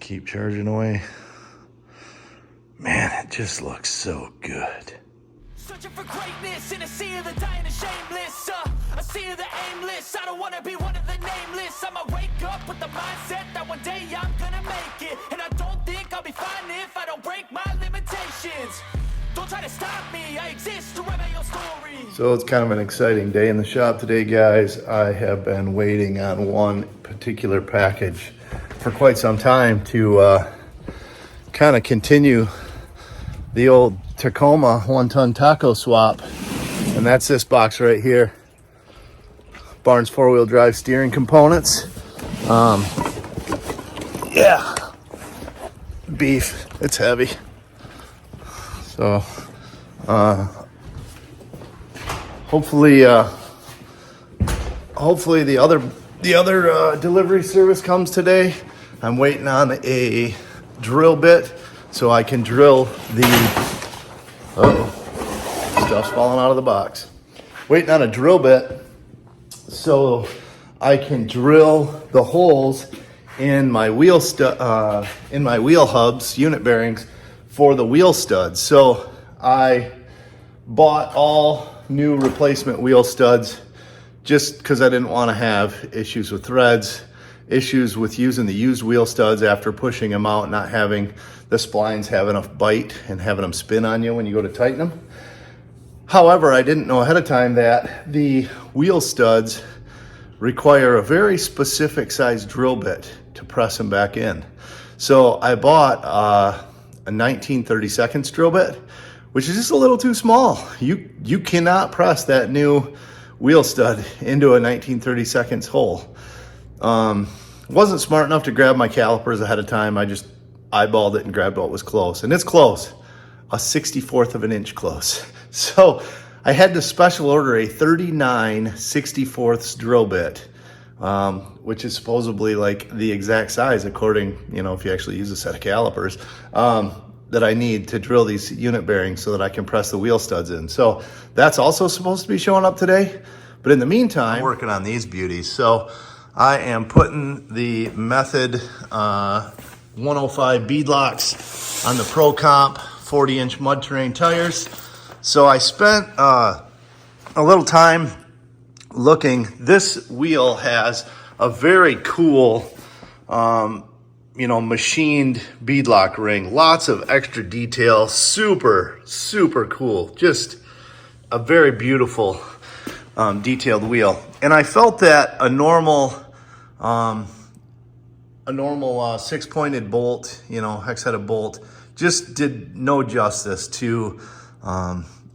Keep charging away. Man, it just looks so good. Searching for greatness in a sea of the dying and shameless, a sea of the aimless. I don't wanna be one of the nameless. I'ma wake up with the mindset that one day I'm gonna make it, and I don't think I'll be fine if I don't break my limitations. Don't try to stop me, I exist to write my own story. So it's kind of an exciting day in the shop today, guys. I have been waiting on one particular package for quite some time to kind of continue the old Tacoma 1-ton taco swap, and that's this box right here. Barnes 4-wheel drive steering components. Yeah, beef, it's heavy. So hopefully the other delivery service comes today. I'm waiting on a drill bit so I can drill the stuff's falling out of the box. Waiting on a drill bit so I can drill the holes in my wheel hubs, unit bearings for the wheel studs. So I bought all new replacement wheel studs just because I didn't want to have issues with threads, issues with using the used wheel studs after pushing them out, not having the splines have enough bite and having them spin on you when you go to tighten them. However, I didn't know ahead of time that the wheel studs require a very specific size drill bit to press them back in. So I bought a 19/32 drill bit, which is just a little too small. You cannot press that new wheel stud into a 19/32 hole. Wasn't smart enough to grab my calipers ahead of time. I just eyeballed it and grabbed what was close, and it's close, a 1/64 of an inch close. So I had to special order a 39/64 drill bit, which is supposedly like the exact size according, if you actually use a set of calipers, that I need to drill these unit bearings so that I can press the wheel studs in. So that's also supposed to be showing up today. But in the meantime, I'm working on these beauties. So I am putting the Method 105 beadlocks on the Pro Comp 40-inch mud terrain tires. So I spent a little time looking. This wheel has a very cool machined beadlock ring, lots of extra detail, super cool, just a very beautiful detailed wheel. And I felt that a normal 6-pointed bolt, hex-headed bolt, just did no justice to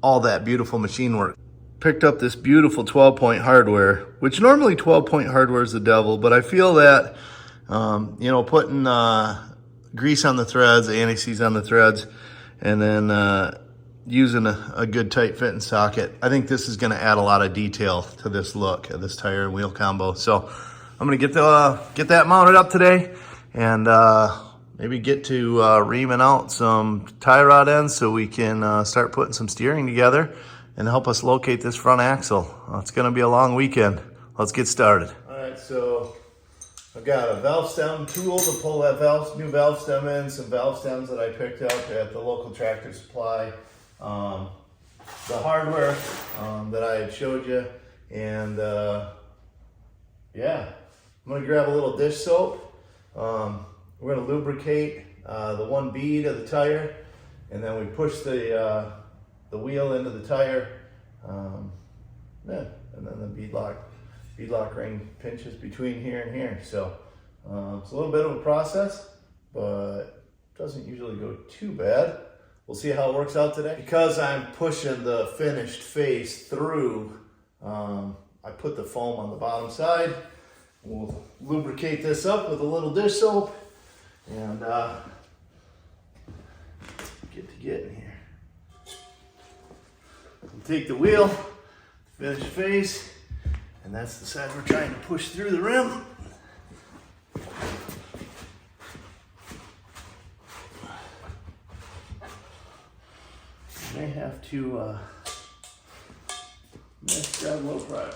all that beautiful machine work. Picked up this beautiful 12-point hardware, which normally 12-point hardware is the devil, but I feel that putting grease on the threads, anti-seize on the threads, and then using a good tight fitting socket, I think this is going to add a lot of detail to this look of this tire and wheel combo. So I'm going to get that mounted up today, and maybe get to reaming out some tie rod ends so we can start putting some steering together and help us locate this front axle. It's going to be a long weekend. Let's get started. All right, so I've got a valve stem tool to pull that new valve stem in, some valve stems that I picked up at the local Tractor Supply, the hardware that I had showed you, and yeah, I'm gonna grab a little dish soap. We're gonna lubricate the one bead of the tire, and then we push the wheel into the tire, and then the beadlock ring pinches between here and here. So it's a little bit of a process, but doesn't usually go too bad. We'll see how it works out today. Because I'm pushing the finished face through, I put the foam on the bottom side. We'll lubricate this up with a little dish soap and get in here. We'll take the wheel, finished face, and that's the side we're trying to push through the rim. May have to grab a little pry bar.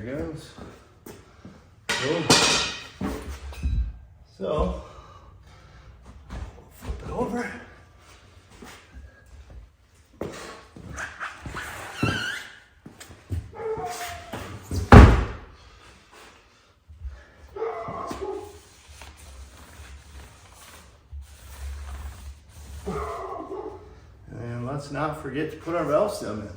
There goes. Cool. So, flip it over. And let's not forget to put our valve stem in.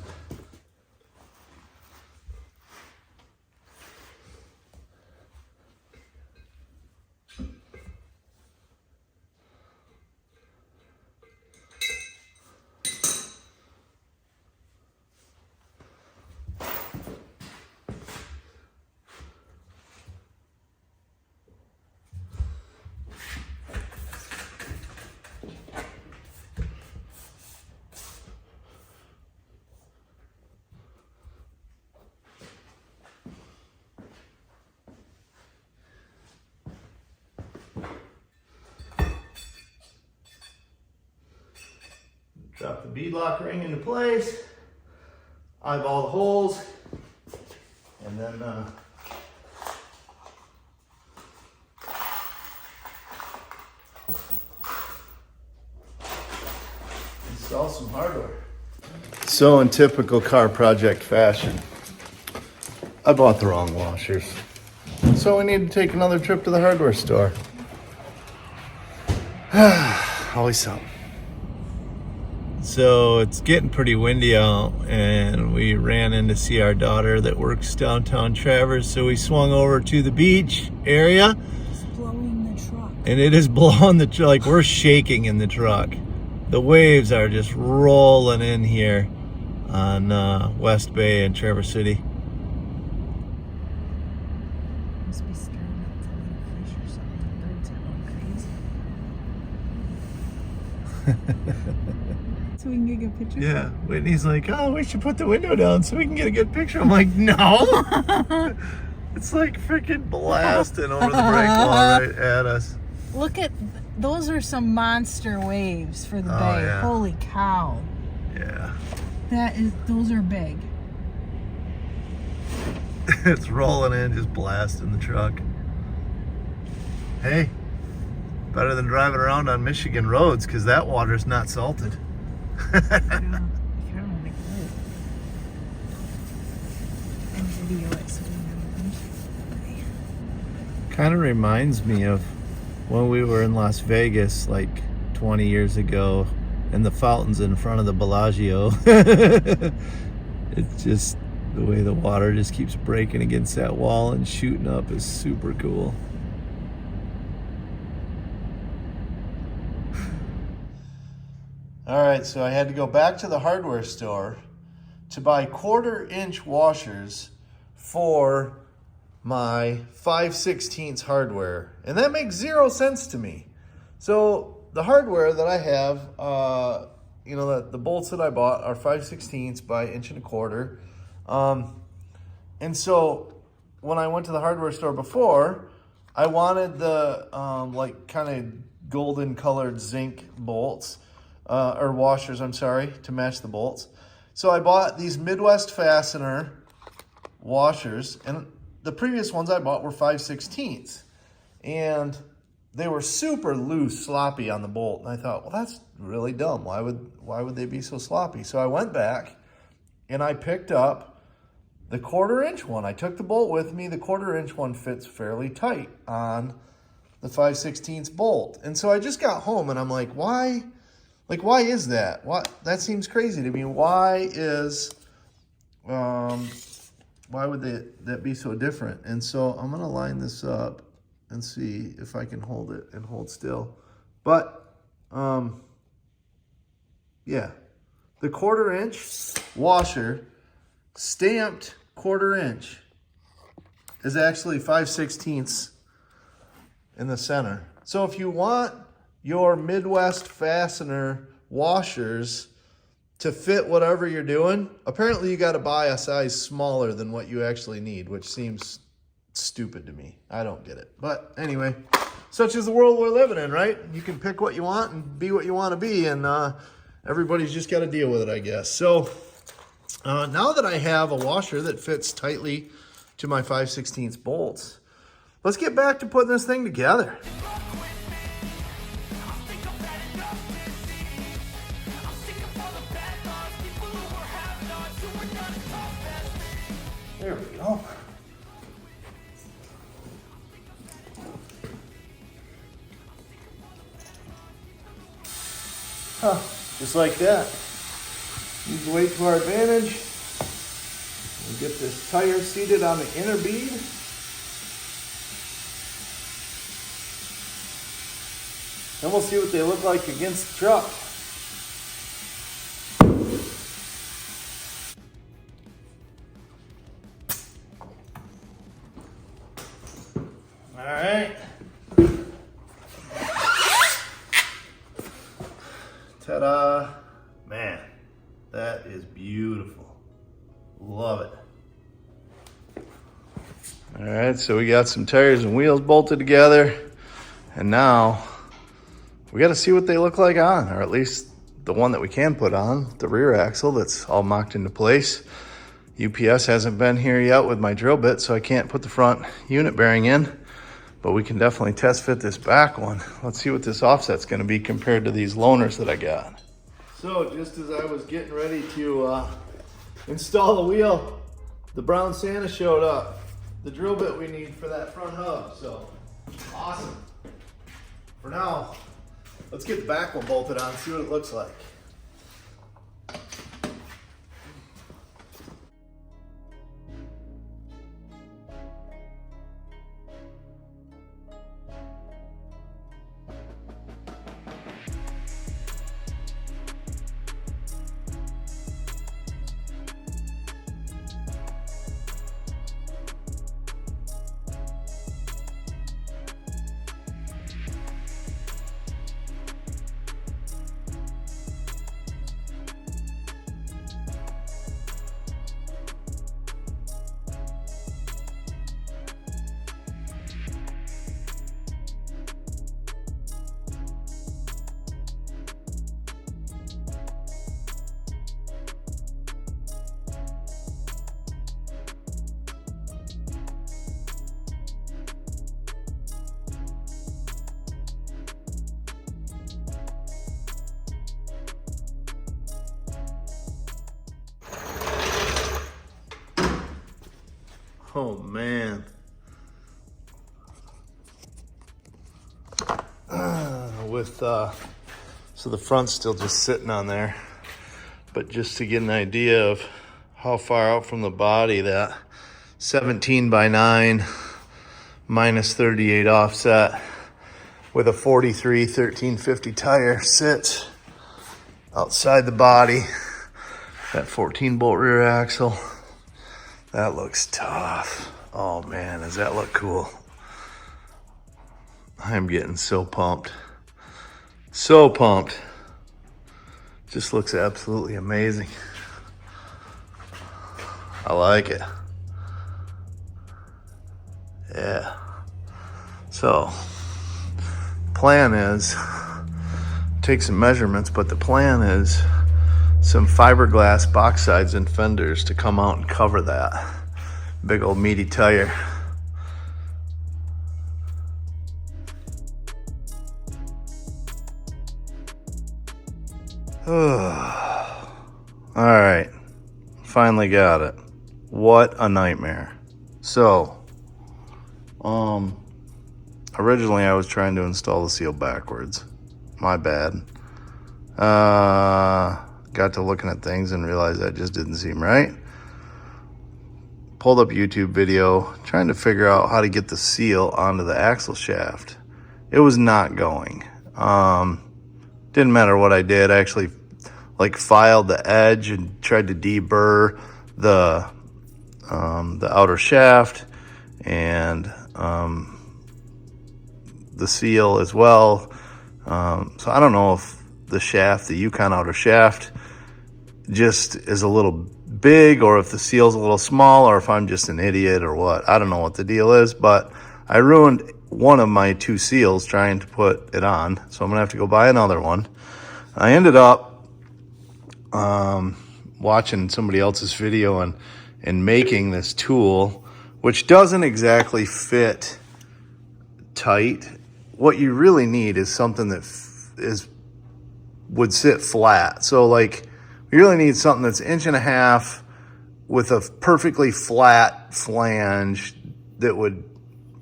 Drop the beadlock ring into place, eyeball the holes, and then install some hardware. So in typical car project fashion, I bought the wrong washers. So we need to take another trip to the hardware store. Always something. So it's getting pretty windy out, and we ran in to see our daughter that works downtown Traverse. So we swung over to the beach area. It's blowing the truck. And it is blowing the truck. Like, we're shaking in the truck. The waves are just rolling in here on West Bay and Traverse City. Must be scaring up the little fish or something. The birds are going crazy. So we can get a good picture? Yeah, Whitney's like, oh, we should put the window down so we can get a good picture. I'm like, no. It's like freaking blasting over the break wall right at us. Look at, those are some monster waves for the bay. Yeah. Holy cow. Yeah. Those are big. It's rolling in, just blasting the truck. Hey, better than driving around on Michigan roads, because that water's not salted. Kind of reminds me of when we were in Las Vegas like 20 years ago, and the fountains in front of the Bellagio. It's just the way the water just keeps breaking against that wall and shooting up is super cool. All right, so I had to go back to the hardware store to buy 1/4-inch washers for my 5/16 hardware. And that makes 0 sense to me. So the hardware that I have, the bolts that I bought are 5/16 by 1.25 inches. And so when I went to the hardware store before, I wanted the kind of golden colored zinc bolts. Or washers, I'm sorry, to match the bolts. So I bought these Midwest Fastener washers, and the previous ones I bought were 5/16. And they were super loose, sloppy on the bolt. And I thought, well, that's really dumb. Why would they be so sloppy? So I went back and I picked up the 1/4-inch one. I took the bolt with me. The 1/4-inch one fits fairly tight on the 5/16 bolt. And so I just got home and I'm like, why is that? That seems crazy to me. Why would that be so different? And so I'm gonna line this up and see if I can hold it and hold still. But yeah, the 1/4-inch washer, stamped 1/4-inch, is actually 5/16 in the center. So if you want your Midwest Fastener washers to fit whatever you're doing, apparently you got to buy a size smaller than what you actually need, which seems stupid to me. I don't get it. But anyway, such is the world we're living in, right? You can pick what you want and be what you want to be, and everybody's just got to deal with it, I guess. So now that I have a washer that fits tightly to my 5/16 bolts. Let's get back to putting this thing together. There we go. Just like that. Use the weight to our advantage. We'll get this tire seated on the inner bead. Then we'll see what they look like against the truck. All right. Ta-da. Man, that is beautiful. Love it. All right, so we got some tires and wheels bolted together. And now we got to see what they look like on, or at least the one that we can put on, the rear axle that's all mocked into place. UPS hasn't been here yet with my drill bit, so I can't put the front unit bearing in, but we can definitely test fit this back one. Let's see what this offset's going to be compared to these loaners that I got. So just as I was getting ready to install the wheel, the brown Santa showed up. The drill bit we need for that front hub, so awesome. For now, let's get the back one bolted on and see what it looks like. Oh man. So the front's still just sitting on there, but just to get an idea of how far out from the body that 17x9 minus 38 offset with a 43 1350 tire sits outside the body, that 14 bolt rear axle. That looks tough. Oh man, does that look cool? I'm getting so pumped. So pumped. Just looks absolutely amazing. I like it. Yeah. So, plan is, take some measurements, but the plan is some fiberglass box sides and fenders to come out and cover that big old meaty tire. All right, finally got it. What a nightmare. So, originally I was trying to install the seal backwards. My bad. Got to looking at things and realized that just didn't seem right. Pulled up a YouTube video trying to figure out how to get the seal onto the axle shaft. It was not going. Didn't matter what I did. I actually filed the edge and tried to deburr the outer shaft and the seal as well. So I don't know if the shaft, the Yukon outer shaft, just is a little big, or if the seal's a little small, or if I'm just an idiot or what. I don't know what the deal is, but I ruined one of my two seals trying to put it on, so I'm gonna have to go buy another one. I ended up watching somebody else's video and making this tool which doesn't exactly fit tight. What you really need is something that would sit flat. So like, you really need something that's 1.5 inches with a perfectly flat flange that would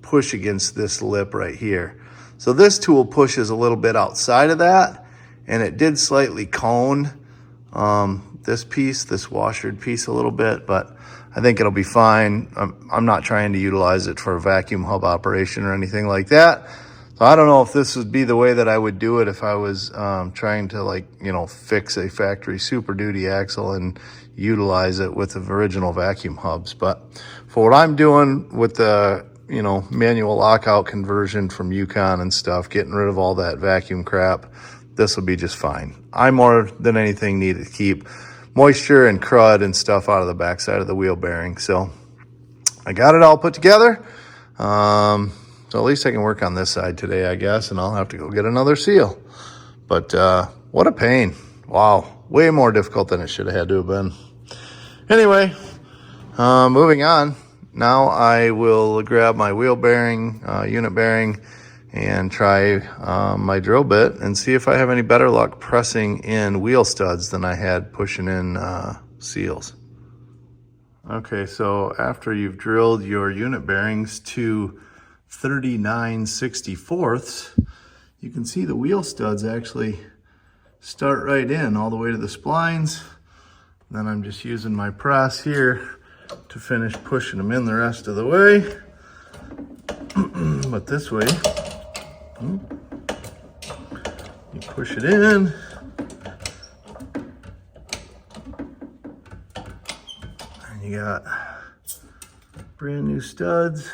push against this lip right here. So this tool pushes a little bit outside of that, and it did slightly cone this piece, this washered piece a little bit, but I think it'll be fine. I'm not trying to utilize it for a vacuum hub operation or anything like that. So I don't know if this would be the way that I would do it if I was trying to, like, you know, fix a factory Super Duty axle and utilize it with the original vacuum hubs. But for what I'm doing with the, you know, manual lockout conversion from Yukon and stuff, getting rid of all that vacuum crap, this will be just fine. I more than anything need to keep moisture and crud and stuff out of the backside of the wheel bearing. So I got it all put together. So at least I can work on this side today, I guess, and I'll have to go get another seal. But what a pain. Wow. Way more difficult than it should have had to have been. Anyway, moving on. Now I will grab my wheel bearing, unit bearing, and try my drill bit and see if I have any better luck pressing in wheel studs than I had pushing in seals. Okay, so after you've drilled your unit bearings to 39/64, you can see the wheel studs actually start right in all the way to the splines. Then I'm just using my press here to finish pushing them in the rest of the way. But this way, you push it in, and you got brand new studs,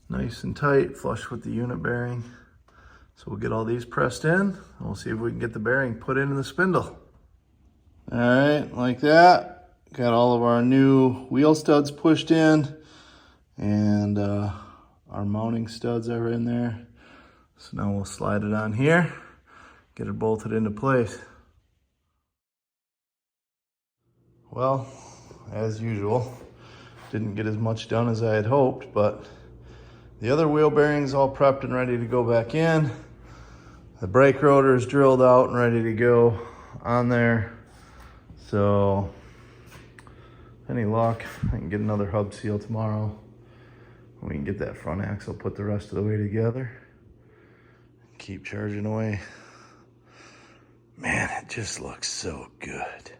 nice and tight, flush with the unit bearing. So we'll get all these pressed in, and we'll see if we can get the bearing put into the spindle. All right, like that. Got all of our new wheel studs pushed in, and our mounting studs are in there. So now we'll slide it on here, get it bolted into place. Well, as usual, didn't get as much done as I had hoped, but the other wheel bearings all prepped and ready to go back in. The brake rotor is drilled out and ready to go on there. So, any luck, I can get another hub seal tomorrow. We can get that front axle put the rest of the way together. Keep charging away. Man, it just looks so good.